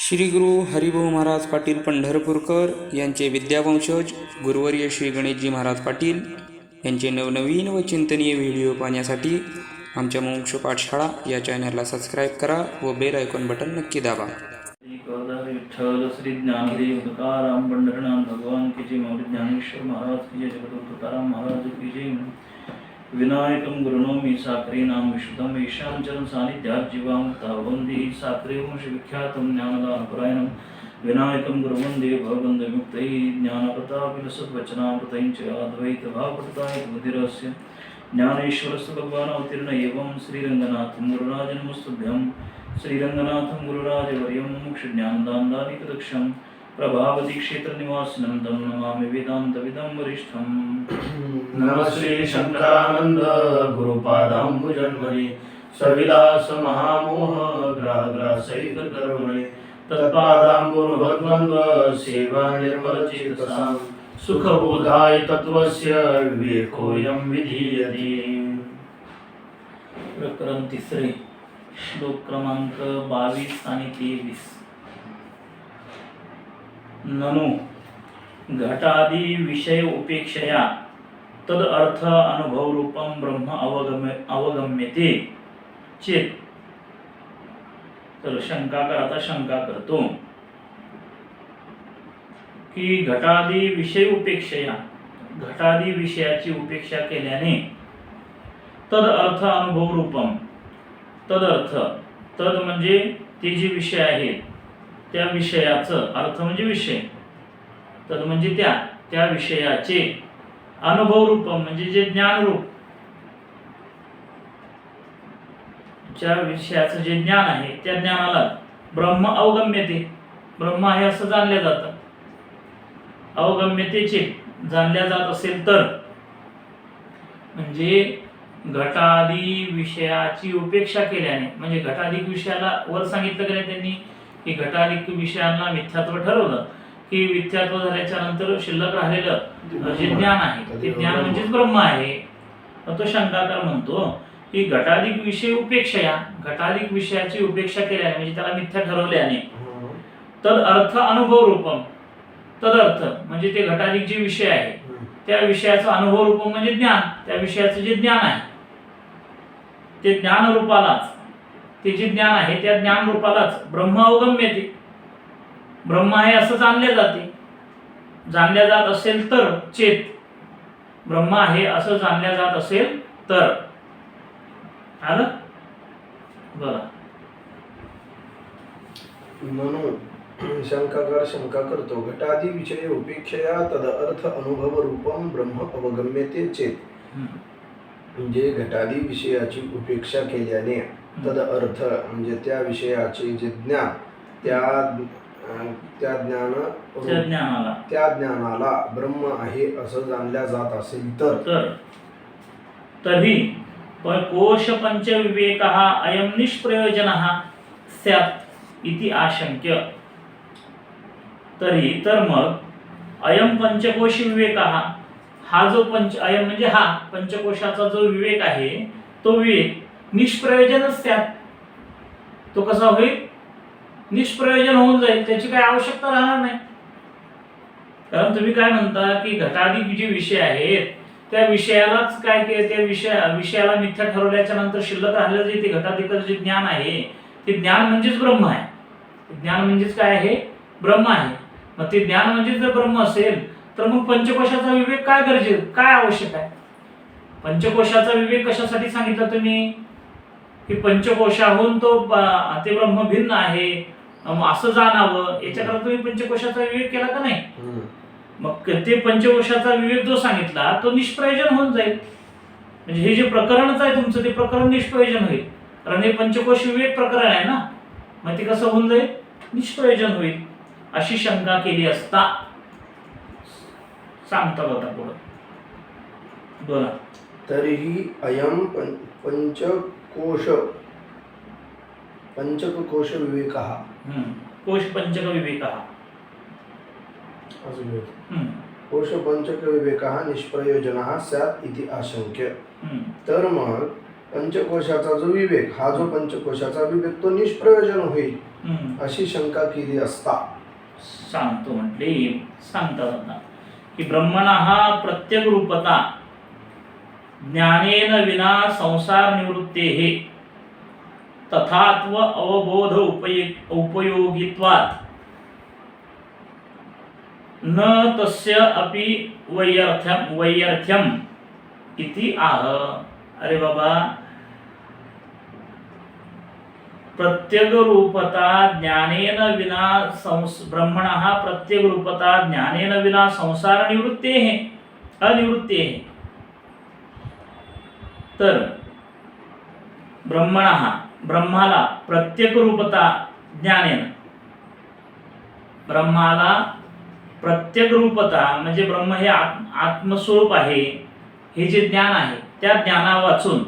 श्री गुरु हरिभाऊ महाराज पाटील पंढरपूरकर यांचे विद्यावंशज गुरुवर्य श्री गणेशजी महाराज पाटील यांचे नवनवीन व चिंतनीय व्हिडिओ पाहण्यासाठी आमच्या मोक्ष पाठशाळा या चॅनलला सबस्क्राईब करा व बेल आयकॉन बटन नक्की दाबा. विठ्ठल श्री ज्ञानदेव तुकाराम पंढरनाथ भगवान की जय. मौर्य ज्ञानेश्वर महाराज की जय. जगद्गुरु तुकाराम महाराज की जय. विनायकं गुरुनोमी साक्रे नाम विशुद्धम ईशान चरण सानिध्यात जीवामुक्ता वंदे साक्रे वंश विख्यातं ज्ञानदानपरायणं विनायकं गुरुवंदे भवबन्धविमुक्तै ज्ञानप्रतापविलसद्वचनामृतैश्च अद्वैत भावपठिताय बुद्धिरस्य ज्ञानेश्वरस्य भगवान् अवतीर्ण एवं श्रीरङ्गनाथं गुरुराजनमस्तुभ्यं श्रीरङ्गनाथं गुरुराजवर्यं मोक्षज्ञानदानदानिकदक्षं प्रभावती क्षेत्रनिवासिनं तं नमामि वेदान्तविदं वरिष्ठं. नमस्ते शंकरानंद गुरुपादाम्बुजन्मने सविलास महामोह ग्राग्रासहित कर्मणे तत्पादाम्बुर्भद्वन्द्व सेवा निर्मलचेतसां सुखबोधाय तत्त्वस्य विवेकोऽयं विधीयते. प्रकरण तिसरे श्लोक क्रमांक 22 आणि 23. ननु घटादि विषय उपेक्षया तद अर्थ अनुभव रूपम ब्रह्म अवगम्यते चेत. तर शंकाकार आता शंका करतो की घटादि विषय उपेक्षया, घटादि विषयाची उपेक्षा केल्याने तद अर्थ अनुभव रूपम, तद अर्थ, तद म्हणजे ते जे विषय आहेत त्या विषयाचं, अर्थ म्हणजे विषय, तद म्हणजे त्या विषयाचे, अनुभव रूप म्हणजे जे ज्ञान रूप, ज्या विषयाचं जे ज्ञान आहे त्या ज्ञानाला ब्रह्म अवगम्यते, ब्रह्म आहे असं जाणल्या जातं. अवगम्यतेचे जाणल्या जात असेल तर, म्हणजे घटादी विषयाची उपेक्षा केल्याने, म्हणजे घटाधिक विषयाला वर सांगितलं की त्यांनी की घटाधिक विषयांना मिथ्यात्व ठरवलं की मिथ्यात्व झाल्याच्या नंतर शिल्लक राहिलेलं जे ज्ञान आहे ते ज्ञान म्हणजेच ब्रह्म आहे. तो शंकाकार म्हणतो की घटाधिक विषय उपेक्षा, घटाधिक विषयाची उपेक्षा केल्याने म्हणजे त्याला मिथ्या ठरवल्याने तद अर्थ अनुभव रूपम, तद अर्थ म्हणजे ते घटाधिक जे विषय आहे त्या विषयाचा अनुभव रूपम म्हणजे ज्ञान, त्या विषयाचं जे ज्ञान आहे ते ज्ञान रूपालाच, ते जे ज्ञान आहे त्या ज्ञान रूपालाच ब्रह्म अवगम्यते, ब्रह्म आहे असं जाणले जाते. जाणल्या जात असेल तर चेत, ब्रह्म आहे असं जाणल्या जात असेल तर. आलं बघा. म्हणून शंकाकार शंका करतो घटादी विषय उपेक्षया तद अर्थ अनुभव रूपम ब्रह्म अवगम्यते चेत. म्हणजे घटादी विषयाची उपेक्षा केल्याने तद अर्थ म्हणजे त्या विषयाचे जे ज्ञान त्या ज्ञानाला ब्रह्म आहे असं जाणल्या जात असेल तर तरी पण कोश पंच विवेकः अयम निष्प्रयोजनः स्यात् इति आशंक्य. तरी तर मग अयम पंचकोश विवेकः, हा जो अयम म्हणजे हा पंचकोशाचा जो विवेक आहे तो विवेक निष्प्रयोजनच त्यात, तो कसा होईल, निष्प्रयोजन होऊन जाईल, त्याची काही आवश्यकता राहणार नाही. कारण तुम्ही काय म्हणता की घटाधिक जे विषय आहेत त्या विषयालाच काय केलं, त्या विषयाला मिथ्या ठरवल्याच्या नंतर शिल्लक राहिलेलं जे ते घटाधिक जे ज्ञान आहे ते ज्ञान म्हणजेच ब्रह्म आहे. ज्ञान म्हणजेच काय आहे, ब्रह्म आहे. मग ते ज्ञान म्हणजेच जर ब्रह्म असेल तर मग पंचकोशाचा विवेक काय गरजेचं, काय आवश्यक आहे. पंचकोशाचा विवेक कशासाठी सांगितला तुम्ही की पंचकोशाहून तो ते ब्रह्म भिन्न आहे असं जाणावं, याच्याकरता तुम्ही पंचकोशाचा विवेक केला का नाही. मग ते पंचकोशाचा विवेक जो सांगितला तो निष्प्रयोजन होऊन जाईल. म्हणजे हे जे प्रकरणच आहे तुमचं ते प्रकरण निष्प्रयोजन होईल, कारण हे पंचकोश विवेक प्रकरण आहे ना. मग ते कसं होऊन जाईल, निष्प्रयोजन होईल. अशी शंका केली असता सांगतात आता पुढं बोला. तरीही अयम पंचकोश विवेकः, कोश पंचक विवेकः, कोश पंचक विवेकः निष्प्रयोजनः स्यात् इति आशंक्य. तर मग पंचकोशाचा जो विवेक, हा जो पंचकोशाचा विवेक तो निष्प्रयोजन होईल. अशी शंका केली असता सांगतो म्हटले सांगतात आता की ब्रह्मणः प्रत्येक रूपता ज्ञानेन विना संसार निवृत्तेः तथात्व अवबोध उपयोगित्वात् न तस्य अपि वैयर्थ्यम इति आह. अरे बाबा, प्रत्येक रूपता ज्ञानेन विना ब्रह्मणः प्रत्येक रूपता ज्ञानेन विना संसार निवृत्तेः अनिवृत्तेः. तर ब्रह्माला प्रत्येक रूपता ज्ञानेन, ब्रह्माला प्रत्येक रूपता म्हणजे ब्रह्म हे आत्मस्वरूप आहे, हे जे ज्ञान आहे त्या ज्ञाना वाचून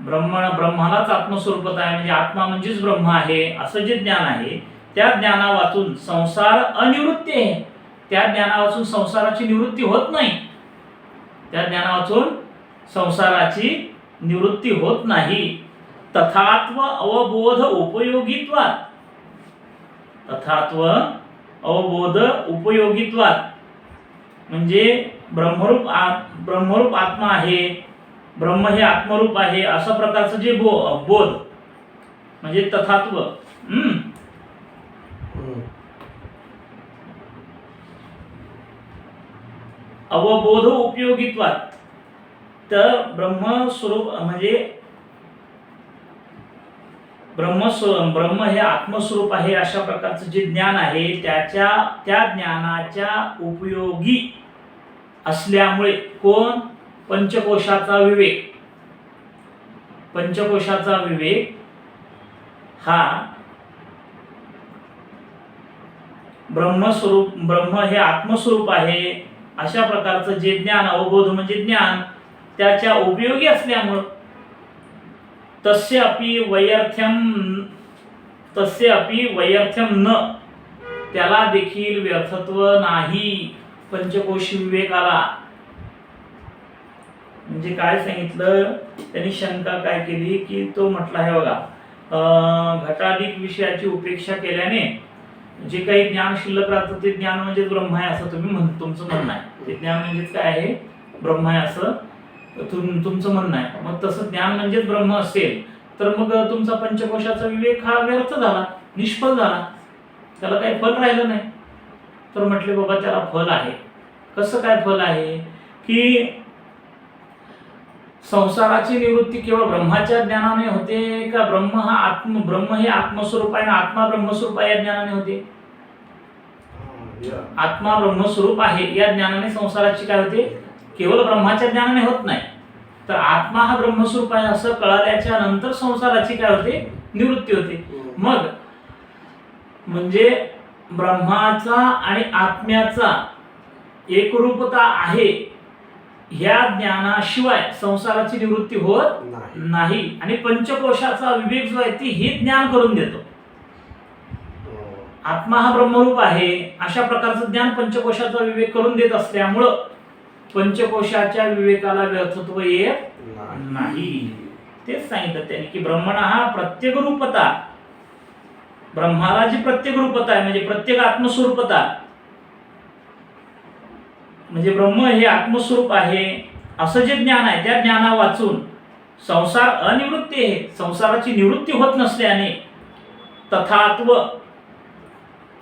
ब्रह्मालाच आत्मस्वरूपता आहे म्हणजे आत्मा म्हणजेच ब्रह्म आहे असं जे ज्ञान आहे त्या ज्ञाना वाचून संसार अनिवृत्ती आहे. त्या ज्ञाना वाचून संसाराची निवृत्ती होत नाही. त्या ज्ञाना वाचून संसाराची निवृत्ती होत नाही. तथात्व अवबोध उपयोगित्वात्, तथात्व अवबोध उपयोगित्वात् म्हणजे ब्रह्मरूप आत्मा आहे, ब्रह्म हे आत्मरूप आहे अशा प्रकारचं जे बोध म्हणजे तथात्व. अवबोध उपयोगित्वात्, तर ब्रह्मस्वरूप म्हणजे ब्रह्म हे आत्मस्वरूप आहे अशा प्रकारचं जे ज्ञान आहे त्या ज्ञानाच्या उपयोगी असल्यामुळे कोण? पंचकोशाचा विवेक. पंचकोशाचा विवेक हा ब्रह्म हे आत्मस्वरूप आहे अशा प्रकारचं जे ज्ञान, अवबोध म्हणजे ज्ञान, त्याच्या उपयोगी असल्यामुळं तस्य अपि वैयर्थ्यम न, त्याला देखील व्यर्थत्व नाही पंचकोशी विवेकाला. म्हणजे काय सांगितलं त्यांनी? शंका काय केली की तो म्हटला आहे बघा, घटाधिक विषयाची उपेक्षा केल्याने जे काही ज्ञान शिल्लक राहतं ते ज्ञान म्हणजे ब्रह्म आहे असं तुमचं म्हणणं आहे. ते ज्ञान म्हणजेच काय आहे? ब्रह्म आहे असं तुमचं म्हणणं आहे. मग तसं ज्ञान म्हणजेच ब्रह्म असेल तर मग तुमचा पंचकोशाचा विवेक हा व्यर्थ झाला, निष्फळ झाला, त्याला काही फल राहिलं नाही. तर म्हटले बाबा त्याला फल आहे. कसं काय फल आहे? की संसाराची निवृत्ती केवळ ब्रह्माच्या ज्ञानाने होते का ब्रह्म हे आत्मस्वरूप आहे ना आत्मा ब्रह्मस्वरूप आहे या ज्ञानाने होते? आत्मा ब्रह्मस्वरूप आहे या ज्ञानाने संसाराची काय होते? केवळ ब्रह्माच्या ज्ञानाने होत नाही. तर आत्मा हा ब्रह्मस्वरूप आहे असं कळाल्याच्या नंतर संसाराची काय होते? निवृत्ती होते. मग म्हणजे ब्रह्माचा आणि आत्म्याचा एकरूपता आहे ह्या ज्ञानाशिवाय संसाराची निवृत्ती होत नाही. आणि पंचकोशाचा विवेक जो आहे ती हे ज्ञान करून देतो. आत्मा हा ब्रह्मरूप आहे अशा प्रकारचं ज्ञान पंचकोशाचा विवेक करून देत असल्यामुळं पंचकोशाच्या विवेकाला व्यर्थत्व येत नाही. तेच सांगितलं त्यांनी की ब्रह्मणा हा प्रत्येक रूपता, ब्रह्माला जी प्रत्येक रूपता आहे म्हणजे प्रत्येक आत्मस्वरूपता म्हणजे ब्रह्म हे आत्मस्वरूप आहे असं जे ज्ञान आहे त्या ज्ञाना वाचून संसार अनिवृत्ती आहे, संसाराची निवृत्ती होत नसल्याने तथात्व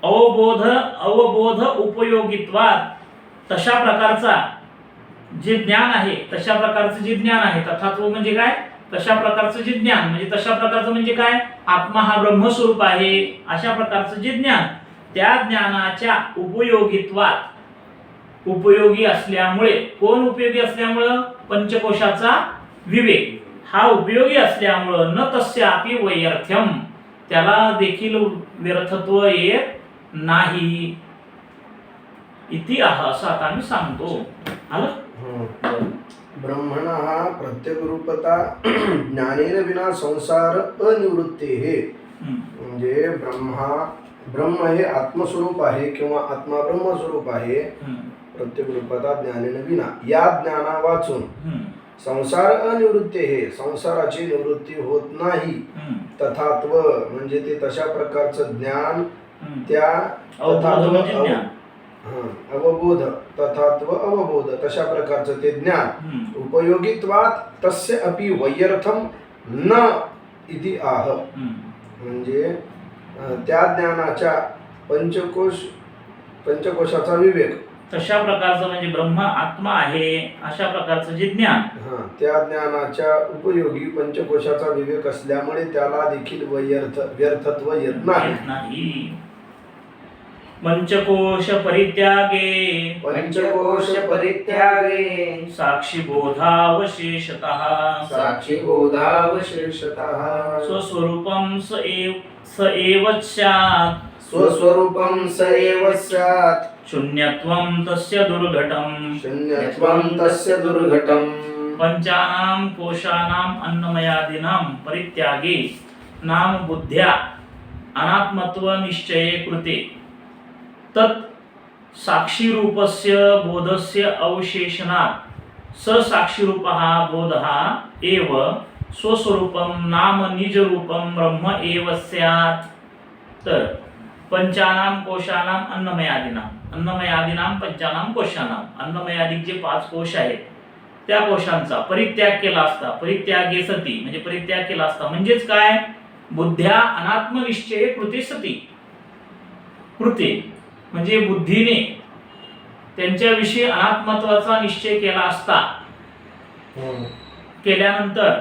अवबोध उपयोगित्वात्, तशा प्रकारचा जे ज्ञान आहे तशा प्रकारचं जे ज्ञान आहे, तथात्व म्हणजे काय? तशा प्रकारचं जे ज्ञान म्हणजे तशा प्रकारचं म्हणजे काय? आत्मा हा ब्रह्मस्वरूप आहे अशा प्रकारचं जे ज्ञान, त्या ज्ञानाच्या उपयोगित्वात्, उपयोगी असल्यामुळे, कोण उपयोगी असल्यामुळं? पंचकोशाचा विवेक हा उपयोगी असल्यामुळं न तस्यापि वैयर्थ्यम, त्याला देखील व्यर्थत्व येत नाही. इति आह, असं आता आम्ही सांगतो. आलं? ब्रह्मणा प्रत्येक रूपता ज्ञानेन विना संसार अनिवृत्तेः, म्हणजे ब्रह्म हे आत्मस्वरूप आहे किंवा आत्मा ब्रह्मस्वरूप आहे. प्रत्येक रूपता ज्ञानेन विना या ज्ञाना वाचून संसार अनिवृत्ते हे संसाराची निवृत्ती होत नाही. तथात्व म्हणजे ते तशा प्रकारचं ज्ञान त्या अवबोध म्हणजे ज्ञान. अवबोध तथात्व अवबोध तशा प्रकारचं ते ज्ञान उपयोगित्वात तस्य अपि वैयर्थम न इति आह. म्हणजे त्या ज्ञानाच्या पंचकोशाचा विवेक तशा प्रकारचं म्हणजे ब्रह्म आत्मा आहे अशा प्रकारचं जे ज्ञान त्या ज्ञानाच्या उपयोगी पंचकोशाचा विवेक असल्यामुळे त्याला देखील व्यर्थत्व येत नाही. पंचकोश परित्यागे साक्षी बोधावशेषतः स्वस्वरूपं स एव स्यात् शून्यत्वं तस्य दुर्घटम् पंचानां कोशानां अन्नमयादीनां परित्यागे नाम बुद्ध्या अनात्मत्व निश्चये कृते तत् साक्षीरूपस्य बोधस्य अवशेषणात् स साक्षीरूपः बोधः एव स्वस्वरूपं नाम निजरूपं ब्रह्म एव स्यात्. तर पंचानां कोशानां अन्नमयादीनां पंचानां कोशानां अन्नमयादिक जे 5 कोश आहेत त्या कोशांचा परित्याग केला असता परित्यागे सती म्हणजे परित्याग केला असता म्हणजेच काय बुद्ध्या अनात्मनिश्चय कृते सती. कृते म्हणजे बुद्धीने त्यांच्याविषयी अनात्मत्वाचा निश्चय केला असता केल्यानंतर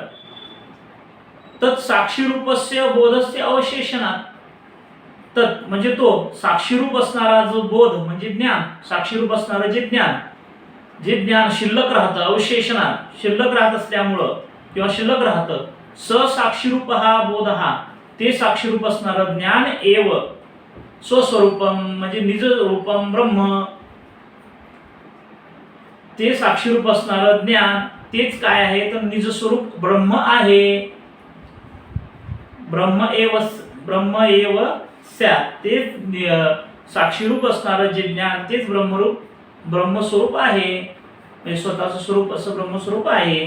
तत् साक्षीरूपस्य बोधस्य अवशेषणात तत् म्हणजे तो साक्षीरूप असणारा जो बोध म्हणजे ज्ञान साक्षीरूप असणारं जे ज्ञान शिल्लक राहतं अवशेषणात शिल्लक राहत असल्यामुळं किंवा शिल्लक राहतं स साक्षीरूप हा बोध हा ते साक्षीरूप असणारं ज्ञान एव स्वस्वरूपम म्हणजे निज रूपम ब्रह्म ते साक्षीरूप असणारं ज्ञान तेच काय आहे तर निज स्वरूप ब्रह्म आहे. ब्रह्म एव स्यात् ते साक्षीरूप असणारं जे ज्ञान तेच ब्रह्मस्वरूप आहे म्हणजे स्वतःचं स्वरूप असं ब्रह्मस्वरूप आहे.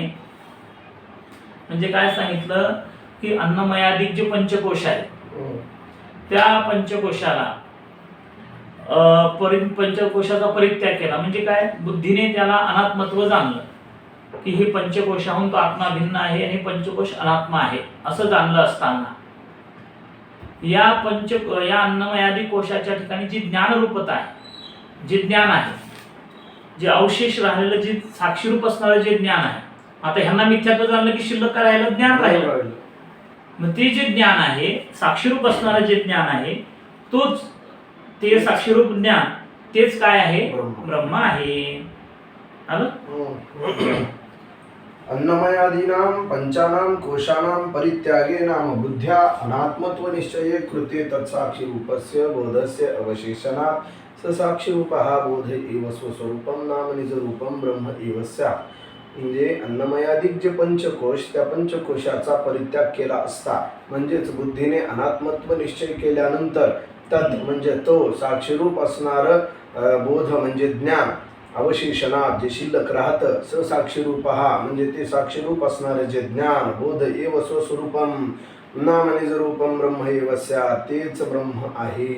म्हणजे काय सांगितलं की अन्नमयादिक जे पंचकोश आहेत त्या पंचकोशाला पंचकोशाचा परित्याग केला म्हणजे काय बुद्धीने त्याला अनात्मत्व जाणलं की हे पंचकोशाहून तो आत्मा भिन्न आहे आणि पंचकोश अनात्मा आहे असं जाणलं असताना या अन्नमयादी कोशाच्या ठिकाणी जी ज्ञानरूपता आहे जे ज्ञान आहे जे अवशेष राहिलेलं जे साक्षीरूप असणारं जे ज्ञान आहे आता ह्यांना मिथ्यात्व जाणलं की शिल्लक काय राहिलं ज्ञान राहिलं. मग ते जे ज्ञान आहे साक्षीरूप असणारं जे ज्ञान आहे तोच ते साक्षीरूप ज्ञान तेच काय आहे ब्रह्म आहे. आलं. अन्नमयादीनां पंचानां कोशानां परित्यागे नाम बुद्ध्या अनात्मत्व निश्चये कृते तत्साक्षीरूपस्य बोधस्य अवशेषणात् स साक्षीरूपः बोध एव स्वस्वरूपं नाम निजरूपं ब्रह्म एव स्यात्. म्हणजे अन्नमयादिक जे पंचकोश त्या पंचकोशाचा परित्याग केला असता म्हणजेच बुद्धीने अनात्मत्व निश्चय केल्यानंतर तत् म्हणजे तो साक्षीरूप असणार बोध म्हणजे ज्ञान अवशेषणात जे शिल्लक राहतं स साक्षीरूपः म्हणजे ते साक्षीरूप असणारे जे ज्ञान बोध एव स्वस्वरूपम नाम निजरूपम ब्रह्म एव स्यात् तेच ब्रह्म आहे.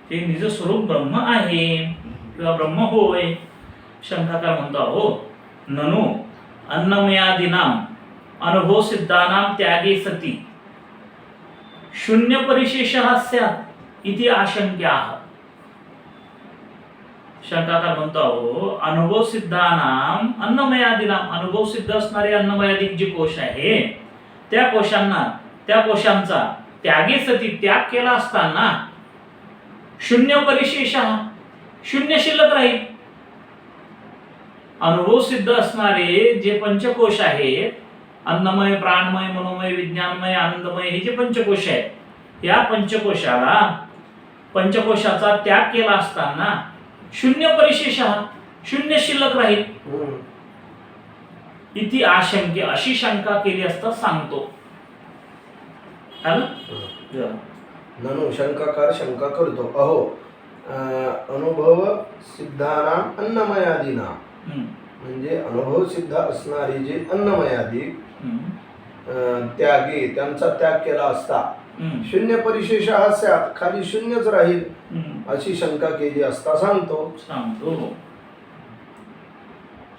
ते निज स्वरूप ब्रह्म आहे किंवा ब्रह्म होय. शंकाकार म्हणतो हो ननु अन्नमयादीनां अनुभव सिद्धानां त्यागे सती शून्य परिशेषः स्यात् इति आशंक्याः. शंकाकार म्हणतो अनुभव सिद्धानां अन्नमयादीनां अनुभव सिद्ध असणारे अन्नमयादिक जे कोश आहे त्या कोशांचा त्यागे सती त्याग केला असताना शून्य परिशेषः शून्य शिल्लक राहील. अनुभव सिद्ध असणारे जे पंचकोश आहेत अन्नमय प्राणमय मनोमय विज्ञानमय आनंदमय हे जे पंचकोश आहेत या पंचकोशाचा त्याग केला असताना शून्य परिशेषः शून्य शिल्लक राहील. इति आशंके अशी शंका केली असता सांगतो. ननु शंकाकार शंका करतो अहो अनुभव सिद्धानां अन्नमयादीनां म्हणजे अनुभव सिद्ध असणारे जे अन्नमयादिक हम्म. त्यागे त्यांचा त्याग केला असता हम्म. शून्य परिशेष हा स्यात् खाली शून्यच राहील हम्म. अशी शंका केली असता सांगतो. सांगतो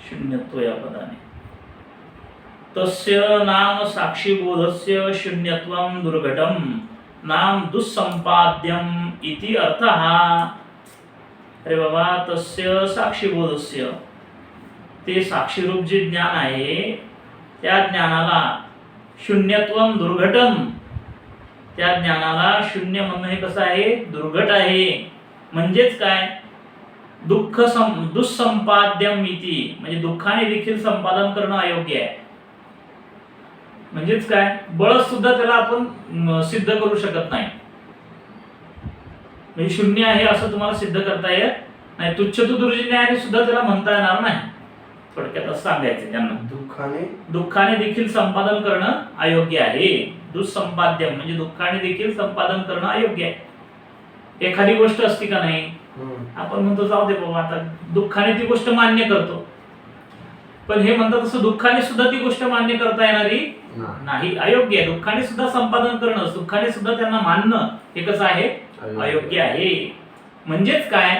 शून्यत्व या पदाने. तस्य नाम साक्षीबोधस्य शून्यत्वं दुर्घटम नाम दुस्संपाद्यम इति अर्थः. अरे बाबा, तस्य साक्षीबोधस्य, ते साक्षीरूप जे ज्ञान आहे त्या ज्ञानाला शून्यत्वम दुर्घटम, त्या ज्ञानाला शून्य म्हणणं हे कसं आहे, दुर्घट आहे. म्हणजेच काय, दुस्संपाद्यम इति, म्हणजे दुःखाने देखील संपादन करणं अयोग्य आहे. म्हणजेच काय, बळ सुद्धा त्याला आपण सिद्ध करू शकत नाही. म्हणजे शून्य आहे असं तुम्हाला सिद्ध करता येत नाही. तुच्छतुदुर्जिन्याने सुद्धा त्याला म्हणता येणार नाही. थोडक्यात असं सांगायचं त्यांना, दुःखाने देखील संपादन करणं अयोग्य आहे. दुस्संपाद्यम म्हणजे दुःखाने देखील संपादन करणं अयोग्य आहे. एखादी गोष्ट असती का नाही, आपण म्हणतो जाऊ दे बाबा, आता दुःखाने ती गोष्ट मान्य करतो, पण हे म्हणतात तसं दुःखाने सुद्धा ती गोष्ट मान्य करता येणारी नाही, अयोग्य आहे. दुःखाने सुद्धा संपादन करणं, दुःखाने सुद्धा त्यांना मानणं हे कसं आहे, अयोग्य आहे. म्हणजेच काय,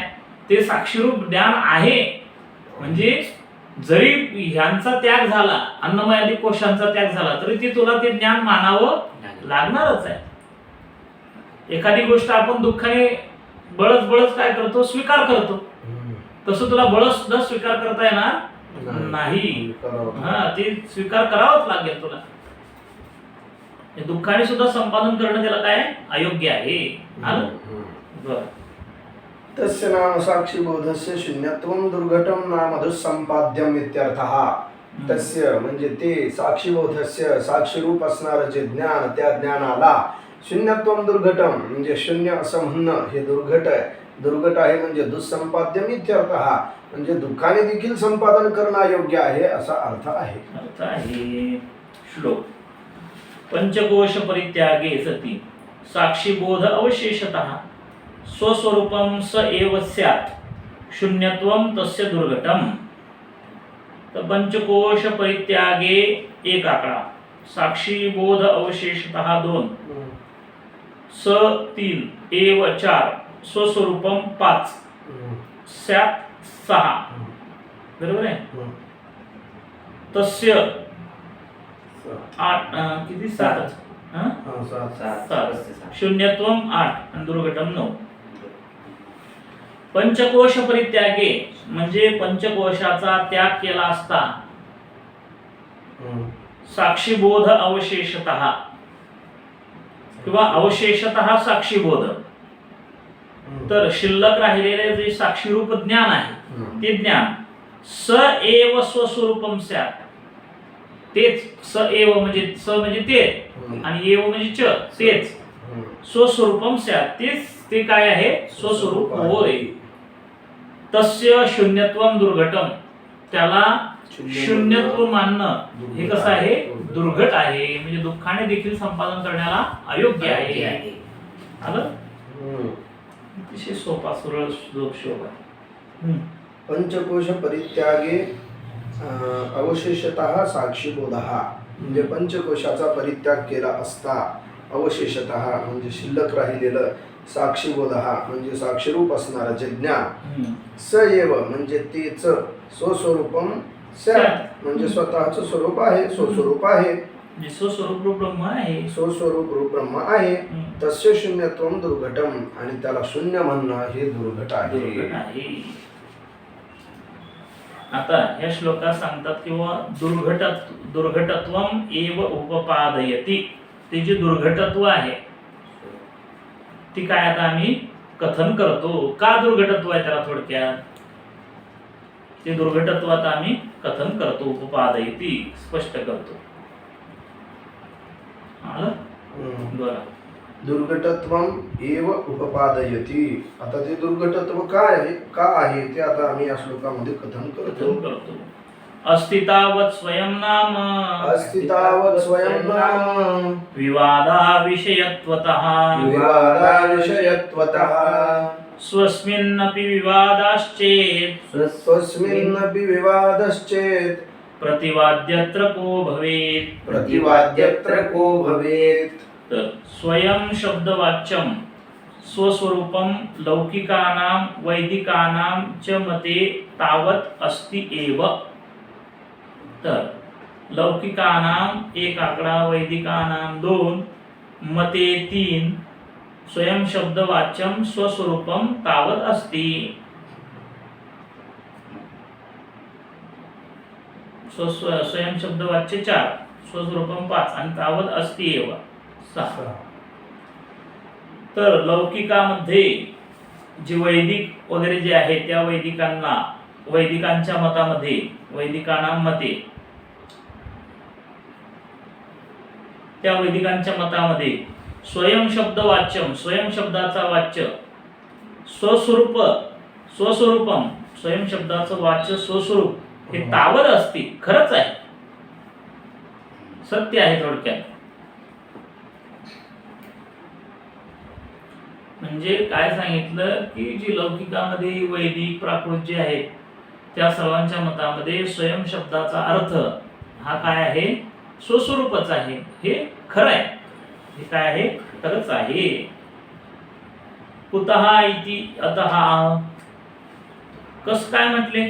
ते साक्षीरूप ज्ञान आहे. म्हणजे जरी ह्यांचा त्याग झाला, अन्नमयादी कोशांचा त्याग झाला, तरी ते तुला ते ज्ञान मानावं लागणारच आहे. एखादी गोष्ट आपण दुःखाने बळच काय करतो, स्वीकार करतो, तसं तुला बळच सुद्धा स्वीकार करता येणार नाही. ते स्वीकार करावंच लागेल तुला. दुःखाने सुद्धा संपादन करणं त्याला काय अयोग्य आहे. आलं बरं. तस्य नाम साक्षीबोधस्य शून्यत्वं दुर्घटम नाम दुस्संपाद्यम इत्यर्थः. तस्य म्हणजे ते साक्षीबोधस्य साक्षीरूप असणारं जे ज्ञान, त्या ज्ञानाला शून्यत्वं दुर्घटम म्हणजे शून्य असं म्हणणं हे दुर्घट आहे. दुर्घट आहे म्हणजे दुस्संपाद्यम इत्यर्थः, म्हणजे दुःखाने देखील संपादन करणं अयोग्य आहे असा अर्थ आहे. श्लोक. पंचकोश परित्यागे सती साक्षीबोध अवशेषतः स्वस्वरूपम स एव स्यात् शून्यत्वं तस्य दुर्घटम. तर पंचकोश परित्यागे एक आकडा, साक्षीबोध अवशेषतः 2, स 3, एव 4, स्वस्वरूपम 5, स्यात् 6. बरोबर आहे. तस्य 8 किती 7 शून्यत्वम 8 आणि दुर्घटम 9. पंचकोश परित्यागे म्हणजे पंचकोशाचा त्याग केला असता साक्षीबोध अवशेषतः किंवा अवशेषतः साक्षीबोध, तर शिल्लक राहिलेले जे साक्षीरूप ज्ञान आहे ते ज्ञान स एव स्वस्वरूपम स्यात्. तेच स एव म्हणजे स म्हणजे ते आणि एव म्हणजे च, तेच स्वस्वरूपम स्यात्, तेच ते काय आहे, स्वस्वरूप होय. तस्य शून्यत्वं दुर्घटम, त्याला शून्यत्व मानणं हे कसं आहे, दुर्घट आहे. म्हणजे दुःखाने देखील संपादन करण्याला अयोग्य आहे. आलं. अतिशय सोपा सरळ श्लोक आहे. पंचकोश परित्यागे अवशेषतः साक्षीबोधः म्हणजे पंचकोशाचा परित्याग केला असता अवशेषतः म्हणजे शिल्लक राहिलेलं साक्षीबोधः म्हणजे साक्षीरूप असणारं जे ज्ञान स एव म्हणजे तेच स्वस्वरूपम स्यात् म्हणजे स्वतःचं स्वरूप आहे, स्वस्वरूप आहे, स्वस्वरूप रूप ब्रह्म आहे, स्वस्वरूप रूप ब्रह्म आहे. तस्य शून्यत्वं दुर्घटम आणि त्याला शून्य म्हणणं हे दुर्घट आहे. आता या श्लोकात सांगतात किंवा दुर्घटत्वम एव उपपादयति, ते जे दुर्घटत्व आहे ती काय आता आम्ही कथन करतो. का दुर्घटत्व आहे त्याला थोडक्यात, ते दुर्घटत्व आता आम्ही कथन करतो, उपपादयति स्पष्ट करतो. बरं. दुर्घटत्वम एव उपपादयति. आता ते दुर्घटत्व काय आहे, का आहे ते आता आम्ही या श्लोकामध्ये कथन करतो. अस्तितावत् स्वयं नाम, अस्तितावत् स्वयं नाम विवादा विषयत्वतः, विवादा विषयत्वतः स्वस्मिन्नपि विवादाश्चेत् स्वस्मिन्नपि विवादश्चेत् प्रतिवाद्यत्र को भवेत् प्रतिवाद्यत्र को भवेत्। तर स्वयं शब्दवाच्यम स्वस्वरूपम लौकिकानां वैदिकानां च मते तावत अस्ति एव। तर लौकिकानां 1 आकडा, वैदिकानां 2, मते 3, स्वयं शब्दवाच्यम स्वस्वरूपम तावत अस्ति। स्वयं शब्दवाच्य 4, स्वस्वरूपम 5 आणि तावत अस्ति एव 6। तर लौकिकामध्ये जे वैदिक वगैरे जे आहे त्या वैदिकांच्या मतामध्ये, वैदिकांना मते, त्या वैदिकांच्या मतामध्ये स्वयं शब्द वाच्यम, स्वयं शब्दाचा वाच्य, स्वस्वरूपम, स्वयं शब्दाचं वाच्य स्वस्वरूप हे तावत असते, खरंच आहे, सत्य आहे थोडक्यात। म्हणजे काय सांगितलं की जी लौकिकामध्ये वैदिक प्राकृत जे आहेत त्या सर्वांच्या मतामध्ये स्वयं शब्दाचा अर्थ हा काय आहे, स्वस्वरूपच आहे, हे खरं आहे, हे काय आहे, खरंच आहे। कुतः इति अतः, कस काय म्हटले,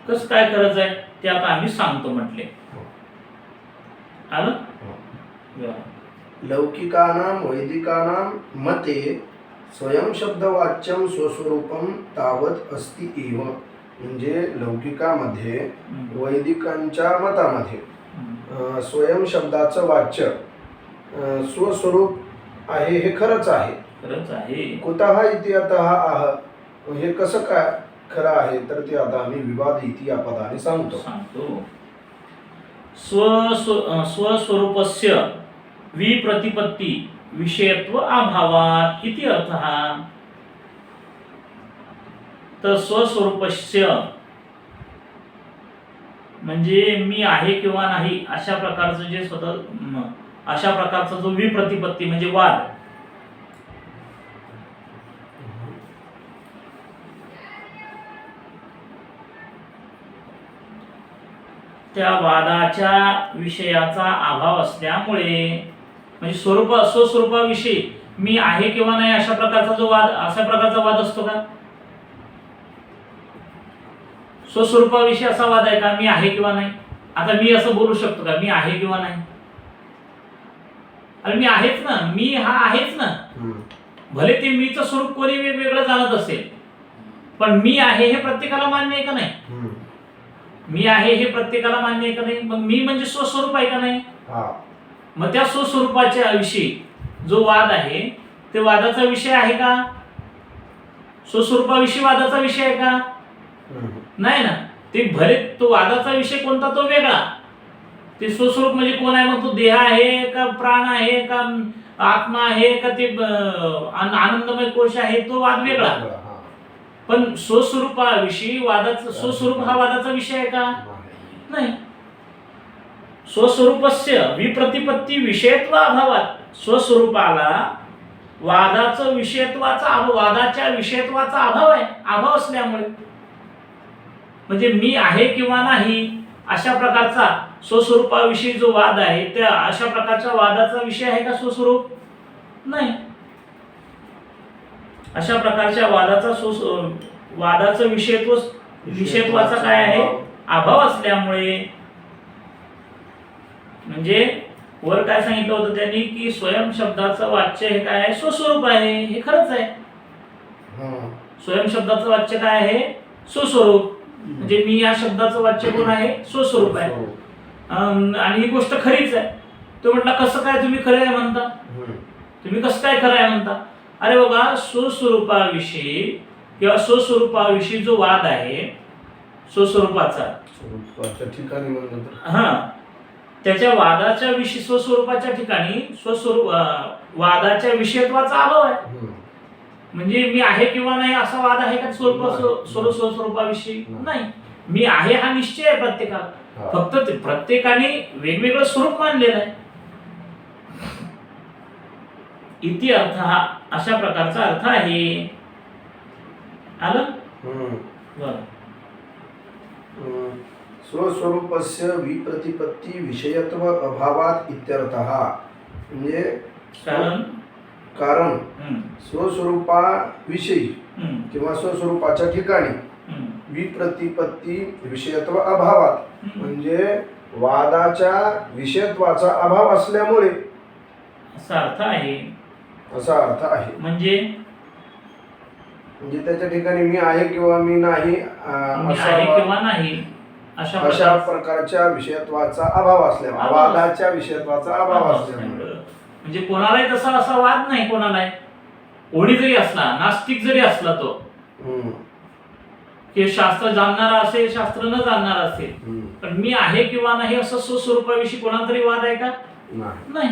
कस काय खरंच आहे ते आता आम्ही सांगतो म्हटले, आलं? लौकिकानां वैदिकानां मते स्वयं शब्दवाच्यम स्वस्वरूपम तावत अस्ति एव। म्हणजे लौकिकामध्ये वैदिकांच्या मतामध्ये स्वयं शब्दाचं वाच्य स्वस्वरूप आहे, हे खरंच आहे, खरंच आहे। कुतः इति अतः आह, हे कसं काय खरं आहे तर ते आता आम्ही विवाद इति या पदाने सांगतो। स्वस्वरूपस्य विप्रतिपत्ति विषयत्व अभावात इति अर्थः। तर स्वस्वरूपस्य म्हणजे मी आहे किंवा नाही अशा प्रकारचं जे अशा प्रकारचा जो विप्रतिपत्ती म्हणजे वाद, त्या वादाच्या विषयाचा अभाव असल्यामुळे, म्हणजे स्वस्वरूपाविषयी मी आहे किंवा नाही अशा प्रकारचा वाद असतो का? स्वस्वरूपाविषयी असा वाद आहे का, मी आहे किंवा नाही? आता मी असं बोलू शकतो का मी आहे किंवा नाही? अरे मी आहेच ना, मी हा आहेच ना, भले ते मीचं स्वरूप कोणी वेगवेगळं जाणत असेल, पण मी आहे हे प्रत्येकाला मान्य आहे का नाही? मी आहे हे प्रत्येकाला मान्य आहे का नाही? मग मी म्हणजे स्वस्वरूप आहे का नाही? मग त्या स्वस्वरूपाच्या विषयी जो वाद आहे ते वादाचा विषय आहे का? स्वस्वरूपाविषयी वादाचा विषय आहे का? नाही ना। ते भले तो वादाचा विषय कोणता तो वेगळा, ते स्वस्वरूप म्हणजे कोण आहे, मग तो देह आहे का, प्राण आहे का, आत्मा आहे का, ते आनंदमय कोश आहे, तो वाद वेगळा। पण स्वस्वरूपाविषयी वादाचा, स्वस्वरूप हा वादाचा विषय आहे का? नाही। स्वस्वरूपस्य विप्रतिपत्ती विषयत्व अभावात, स्वस्वरूपाला वादाचा विषयत्वाचा अभाव आहे, अभाव असल्यामुळे, म्हणजे मी आहे किंवा नाही अशा प्रकारचा स्वस्वरूपाविषयी जो वाद आहे त्या अशा प्रकारच्या वादाचा विषय आहे का स्वस्वरूप? नाही। अशा प्रकारच्या वादाचा विषयत्वाचा काय आहे, अभाव असल्यामुळे, म्हणजे वर काय सांगितलं होतं त्यांनी की स्वयं शब्दाचं वाच्य हे काय आहे, स्वस्वरूप आहे, हे खरंच आहे। स्वयं शब्दाचं वाच्य काय आहे, स्वस्वरूप, म्हणजे मी या शब्दाचं वाच्य कोण आहे, स्वस्वरूप आहे, आणि ही गोष्ट खरीच आहे। तो म्हटला कसं काय तुम्ही खरं आहे म्हणता, तुम्ही कसं काय खरं आहे म्हणता? अरे बाबा, स्वस्वरूपाविषयी किंवा स्वस्वरूपाविषयी जो वाद आहे स्वस्वरूपाचा ठिकाणी, त्याच्या वादाच्या विषयी स्वस्वरूपाच्या ठिकाणी वादाच्या विषयत्वाचा अभाव आहे। म्हणजे मी आहे किंवा नाही असा वाद आहे का स्वस्वरूपाविषयी? नाही। मी आहे हा निश्चय आहे प्रत्येकाला, फक्त प्रत्येकाने वेगवेगळं स्वरूप मानलेलं आहे। इति अर्थ हा अशा प्रकारचा अर्थ आहे. आलं बरं. स्वस्वरूपस्य विप्रतिपत्ती विषयत्व अभावात इत्यर्थः. म्हणजे कारण स्वस्वरूपाविषयी किंवा स्वस्वरूपाच्या ठिकाणी विप्रतिपत्ती विषयत्व अभावात म्हणजे वादाच्या विषयत्वाचा अभाव असल्यामुळे असा अर्थ आहे. असा अर्थ आहे. म्हणजे त्याच्या ठिकाणी मी आहे किंवा मी नाही किंवा नाही अशा प्रकारच्या विषयत्वाचा अभाव असल्यामुळे वादाच्या विषयत्वाचा अभाव असल्यामुळे म्हणजे कोणालाही तसा असा वाद नाही. कोणी जरी असला, नास्तिक जरी असला तो, की शास्त्र जाणणारा असेल, शास्त्र न जाणणारा असेल, पण मी आहे किंवा नाही असं स्वस्वरूपाविषयी कोणाला तरी वाद आहे का? नाही.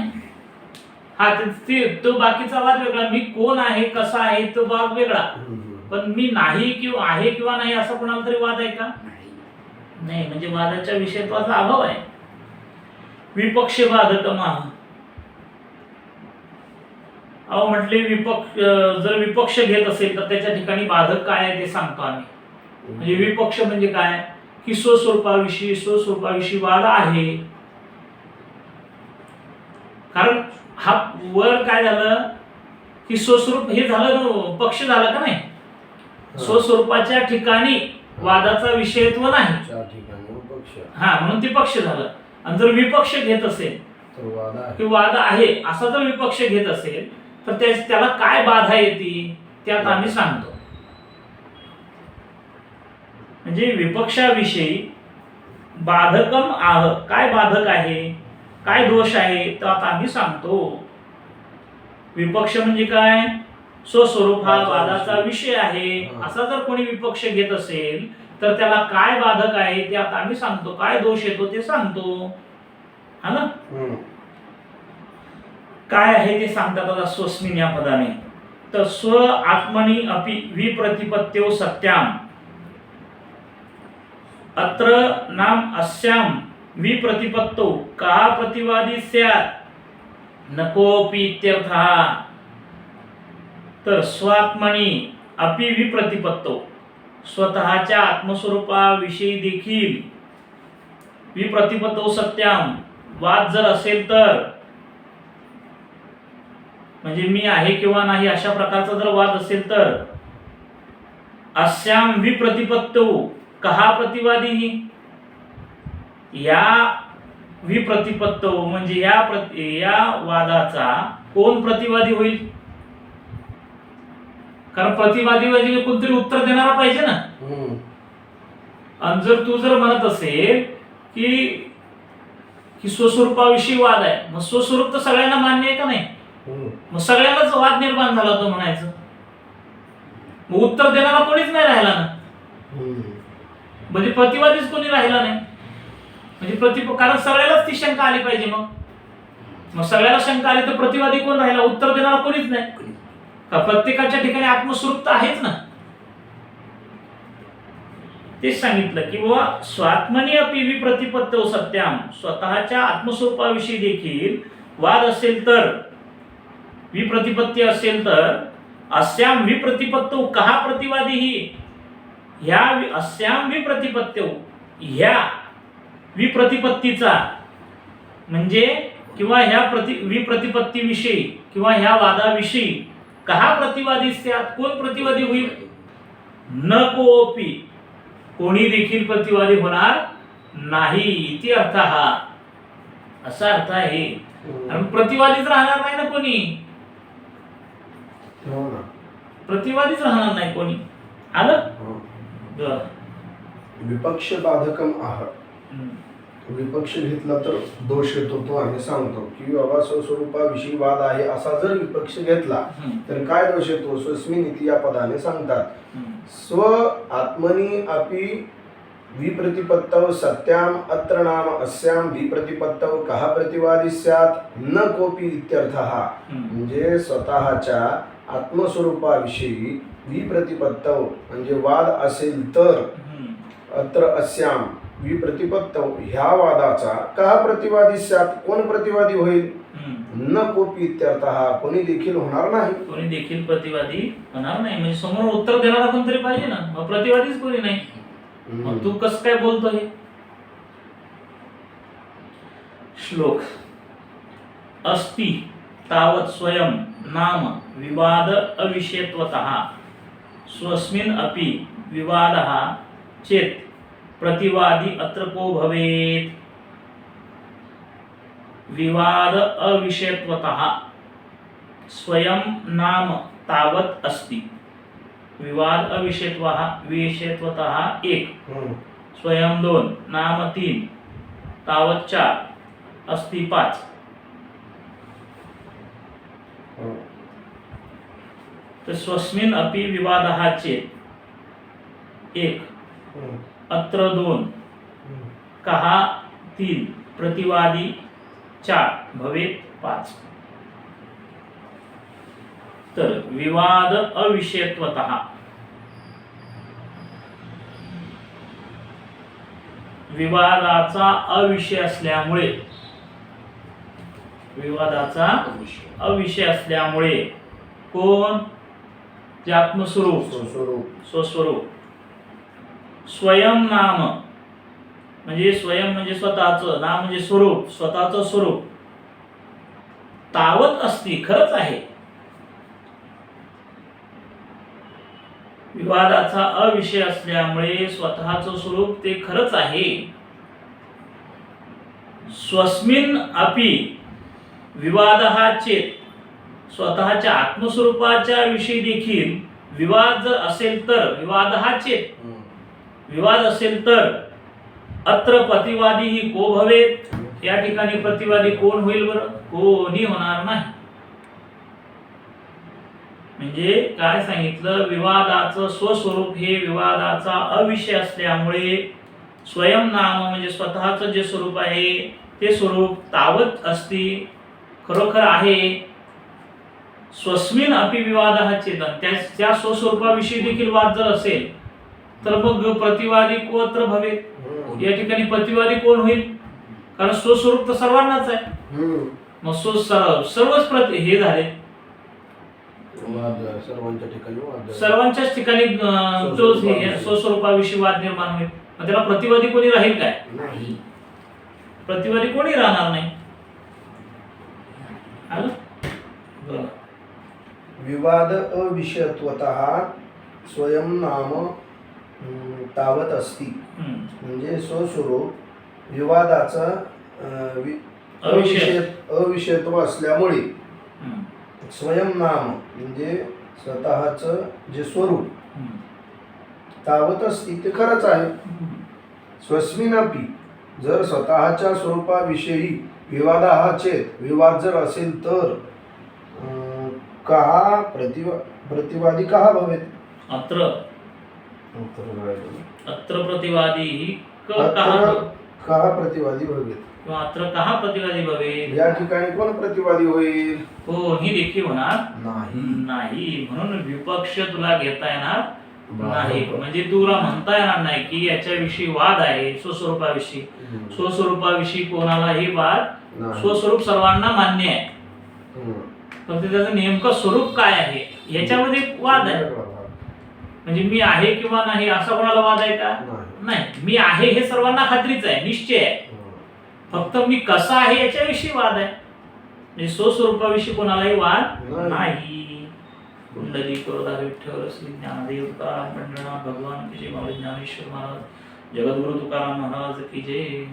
हा तो बाकीचा वाद वेगळा. मी कोण आहे, कसा आहे तो भाग वेगळा. पण मी नाही किंवा आहे किंवा नाही असा कोणाला तरी वाद आहे का? नाही. म्हणजे वादाच्या विषयत्वाचा अभाव आहे. विपक्ष बाधकमाह. अहो म्हटले जर विपक्ष घेत असेल तर त्याच्या ठिकाणी बाधक काय आहे ते सांगतो आम्ही. म्हणजे विपक्ष म्हणजे काय की स्वस्वरूपाविषयी वाद आहे. कारण हा वर काय झालं की स्वस्वरूप हे झालं पक्ष झाला का नाही. स्वस्वरूपाच्या ठिकाणी वादाचा विषयत्व नाही, हा म्हणून ते पक्ष झालं. आणि जर विपक्ष घेत असेल की वाद आहे असा जर विपक्ष घेत असेल तर त्याला काय बाधा येते त्यात आम्ही सांगतो. म्हणजे विपक्षाविषयी बाधकम आह, काय बाधक आहे, काय दोष आहे तर आता आम्ही सांगतो. विपक्ष म्हणजे काय? स्वस्वरूप हा वादाचा विषय आहे असा जर कोणी विपक्ष घेत असेल तर त्याला काय बाधक आहे ते आता आम्ही सांगतो. काय दोष येतो ते सांगतो. हा ना. काय आहे ते सांगतात आता स्वस्मिन या पदाने. तर स्व आत्मनि अपि विप्रतिपत्त्यो सत्याम अत्र नाम अस्याम विप्रतिपत्तो का प्रतिवादी स्यात् नकोपि इत्यर्थः. तर स्वात्मनि अपि विप्रतिपत्तो स्वतःच्या आत्मस्वरूपाविषयी देखील विप्रतिपत्तो सत्याम वाद जर असेल तर म्हणजे मी आहे किंवा नाही अशा प्रकारचा जर वाद असेल तर अस्याम विप्रतिपत्तो कहा प्रतिवादी. या विप्रतिपत्तो म्हणजे या वादाचा कोण प्रतिवादी होईल. कारण प्रतिवादी म्हणजे कोणतरी उत्तर देणारा पाहिजे ना. आणि जर तू म्हणत असेल की स्वस्वरूपाविषयी वाद आहे मग स्वस्वरूप तर सगळ्यांना मान्य आहे का नाही. मग सगळ्यांनाच वाद निर्माण झाला होता म्हणायचं. मग उत्तर देणारा कोणीच नाही राहिला ना. म्हणजे प्रतिवादीच कोणी राहिला नाही. म्हणजे कारण सगळ्यालाच ती शंका आली पाहिजे. मग सगळ्याला शंका आली तर प्रतिवादी कोण राहिला? उत्तर देणारा कोणीच नाही. प्रत्येकाच्या ठिकाणी आत्मस्वरूप तर आहेच ना. तेच सांगितलं की बाबा स्वात्मनि अपि विप्रतिपत्तो सत्याम स्वतःच्या आत्मस्वरूपाविषयी देखील वाद असेल तर विप्रतिपत्ती असेल तर अस्याम विप्रतिपत्तो कहा प्रतिवादी ही. ह्या अस्याम विप्रतिपत्तो ह्या विप्रतिपत्तीचा म्हणजे किंवा ह्या विप्रतिपत्तीविषयी किंवा ह्या वादाविषयी कहा प्रतिवादी स्यात् कोण प्रतिवादी होईल. न कोपी कोणी देखील प्रतिवादी होणार नाही इति अर्थ हा असा अर्थ आहे. आणि प्रतिवादीच राहणार नाही ना कोणी. प्रतिवादीच राहणार नाही कोणी. आलं. विपक्ष बाधकम आह. विपक्ष घेतला तर दोष येतो तो आम्ही सांगतो की बाबा स्वस्वरूपाविषयी वाद आहे असा जर विपक्ष घेतला तर काय दोष येतो. स्वस्मिन इति या पदाने सांगतात. स्व आत्मनि अपि विप्रतिपत्तौ सत्याम अत्र नाम अस्याम विप्रतिपत्तौ कहा प्रतिवादी स्यात् न कोपी इत्यर्थः. म्हणजे स्वतःच्या आत्मस्वरूपाविषयी विप्रतिपत्तौ म्हणजे वाद असेल तर अत्र अस्याम विप्रतिपत्तौ ह्या वादाचा का प्रतिवादी स्यात् कोण प्रतिवादी होईल. न कोपी इत्यर्थः, कोणी देखील होणार नाही. कोणी देखील प्रतिवादी होणार नाही. म्हणजे समोर उत्तर देणारा कोणतरी पाहिजे ना, मग प्रतिवादीच कोणी नाही, मग तू कसं काय बोलतो हे. श्लोक. अस्ति तावत् स्वयं नाम विवाद अविषयत्वतः स्वस्मिन् अपि विवादः चेत् प्रतिवादी अत्र को भवेत्. विवाद अविषयत्वतः स्वयं नाम तावत् अस्ति. विवाद विषयत्वतः 1, स्वयं 2, नाम 3, तावत् 4, अस्ति 5. तर स्वस्मिन् अपि विवादः चेत् 1, अत्र 2, कहा 3, प्रतिवादी 4, भवेत् 5. तर विवाद अविषयत्वतः विवादाचा अविषय असल्यामुळे, विवादाचा अविषय असल्यामुळे कोण, जे आत्मस्वरूप, स्वस्वरूप. स्वयं नाम म्हणजे स्वयं म्हणजे स्वतःचं, नाम म्हणजे स्वरूप, स्वतःचं स्वरूप. तावत असती, खरंच आहे. विवादाचा अविषय असल्यामुळे स्वतःचं स्वरूप ते खरंच आहे. स्वस्मिन् अपि विवादः चेत्, स्वतःच्या आत्मस्वरूपाच्या विषयी देखील विवाद जर असेल तर, विवादः चेत्, विवाद असेल तर अत्र प्रतिवादी ही को भवेत, या ठिकाणी प्रतिवादी कोण होईल बरं, कोणी होणार नाही. म्हणजे काय सांगितलं, विवादाचं स्वस्वरूप हे विवादाचा अविषय असल्यामुळे स्वयं नाम म्हणजे स्वतःचं जे स्वरूप आहे ते स्वरूप तावत असती, खरोखर आहे. स्वस्मिन् अपि विवादः चेत्, त्या स्वस्वरूपाविषयी देखील वाद जर असेल तर मग प्रतिवादी को अत्र भवेत, या ठिकाणी प्रतिवादी कोण होईल, कारण स्वस्वरूप तर सर्वांनाच आहे. मग सर्वच हे झाले, सर्वांच्याच ठिकाणी जो स्वस्वरूपाविषयी वाद निर्माण होईल. मग त्याला प्रतिवादी कोणी राहील काय, प्रतिवादी कोणी राहणार नाही. विवाद अविषयत्वतः स्वयं नाम तावत असती, म्हणजे स्वस्वरूप विवादाचा अविषयत्व असल्यामुळे स्वयं नाम म्हणजे स्वतःचं जे स्वरूप तावत असती ते खरंच आहे. स्वस्मिनापी जर स्वतःच्या स्वरूपाविषयी विवादः चेत, विवाद जर असेल तर कहा प्रतिवादी कहा भवेत. अत्र प्रतिवादी कहा प्रतिवादी भवेत, किंवा अत्र कहा प्रतिवादी भवेत, या ठिकाणी कोण प्रतिवादी होईल, कोणी देखील होणार नाही. म्हणून विपक्ष तुला घेता येणार नाही. म्हणजे तुला म्हणता येणार नाही की याच्याविषयी वाद आहे स्वस्वरूपाविषयी. स्वस्वरूपाविषयी कोणालाही वाद, स्वस्वरूप सर्वांना मान्य आहे, फक्त त्याचं नेमकं स्वरूप काय आहे याच्यामध्ये वाद आहे. म्हणजे मी आहे किंवा नाही असा कोणाला वाद आहे का, नाही. मी आहे हे सर्वांना खात्रीच आहे, निश्चय आहे. फक्त मी कसा आहे याच्याविषयी वाद आहे. म्हणजे स्वस्वरूपाविषयी कोणालाही वाद नाही. कुंडली कोरदा विठ्ठल श्री ज्ञानदेव तुकाराम पंढरनाथ भगवान की जय. माऊली ज्ञानेश्वर महाराज, जगद्गुरु तुकाराम महाराज की जय.